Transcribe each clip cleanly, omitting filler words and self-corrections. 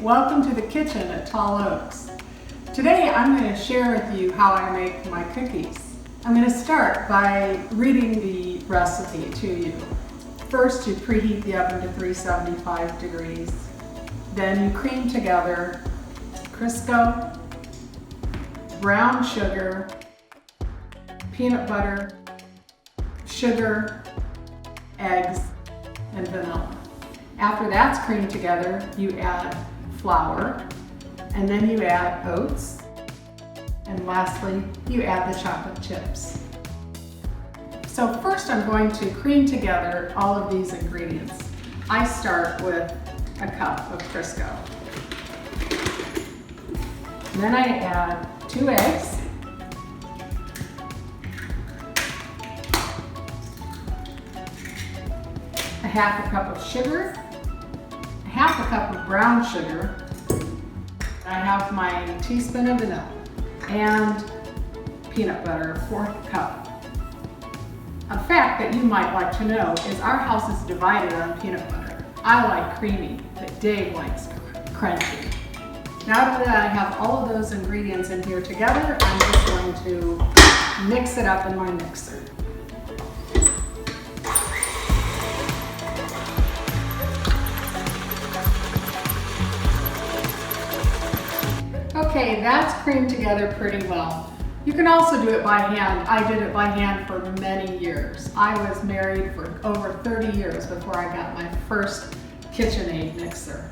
welcome to the kitchen at Tall Oaks. Today I'm going to share with you how I make my cookies. I'm going to start by reading the recipe to you. First, you preheat the oven to 375 degrees. Then you cream together Crisco, brown sugar, peanut butter, sugar, eggs, and vanilla. After that's creamed together, you add flour, and then you add oats, and lastly, you add the chocolate chips. So first I'm going to cream together all of these ingredients. I start with a cup of Crisco. And then I add 2 eggs, a half a cup of sugar, a half a cup of brown sugar. I have my teaspoon of vanilla and peanut butter, 1/4 cup. A fact that you might like to know is our house is divided on peanut butter. I like creamy, but Dave likes crunchy. Now that I have all of those ingredients in here together, I'm just going to mix it up in my mixer. Okay, that's creamed together pretty well. You can also do it by hand. I did it by hand for many years. I was married for over 30 years before I got my first KitchenAid mixer.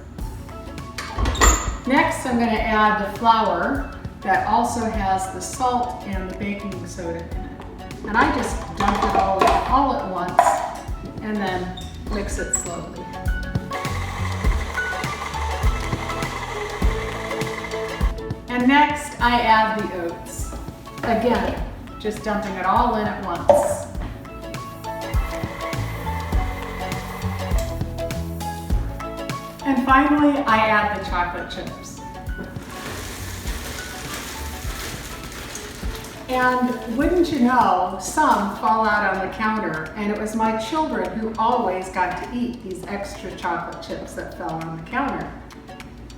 Next, I'm going to add the flour that also has the salt and the baking soda in it. And I just dump it all at once and then mix it slowly. And next, I add the oats. Again, just dumping it all in at once. And finally, I add the chocolate chips. And wouldn't you know, some fall out on the counter, and it was my children who always got to eat these extra chocolate chips that fell on the counter.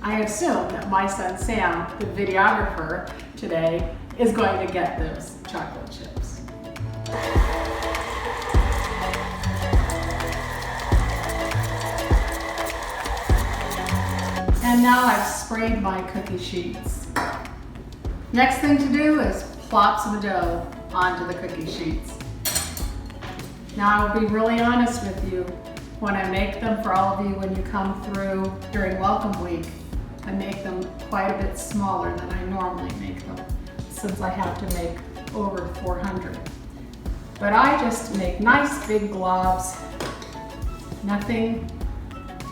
I assume that my son Sam, the videographer today, is going to get those chocolate chips. And now I've sprayed my cookie sheets. Next thing to do is plop some dough onto the cookie sheets. Now I'll be really honest with you, when I make them for all of you when you come through during Welcome Week, I make them quite a bit smaller than I normally make them, since I have to make over 400. But I just make nice big globs, nothing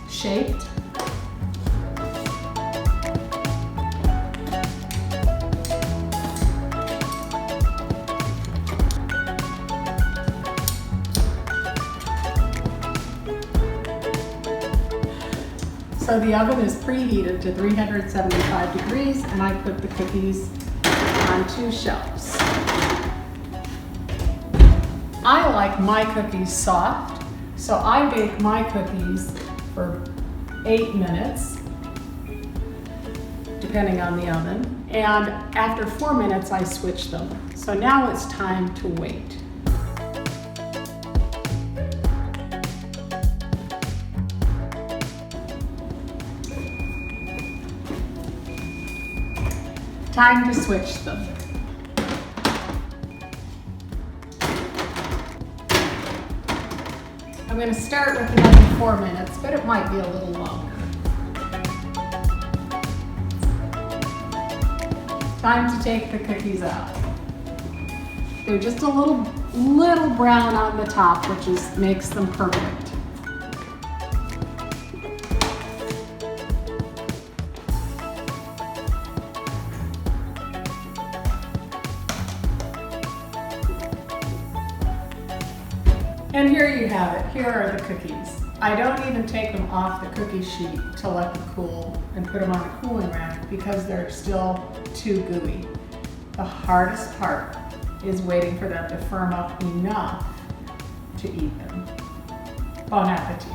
shaped. So the oven is preheated to 375 degrees, and I put the cookies on 2 shelves. I like my cookies soft, so I bake my cookies for 8 minutes, depending on the oven, and after 4 minutes I switch them. So now it's time to wait. Time to switch them. I'm going to start with another 4 minutes, but it might be a little longer. Time to take the cookies out. They're just a little brown on the top, which makes them perfect. And here you have it. Here are the cookies. I don't even take them off the cookie sheet to let them cool and put them on a cooling rack because they're still too gooey. The hardest part is waiting for them to firm up enough to eat them. Bon appetit.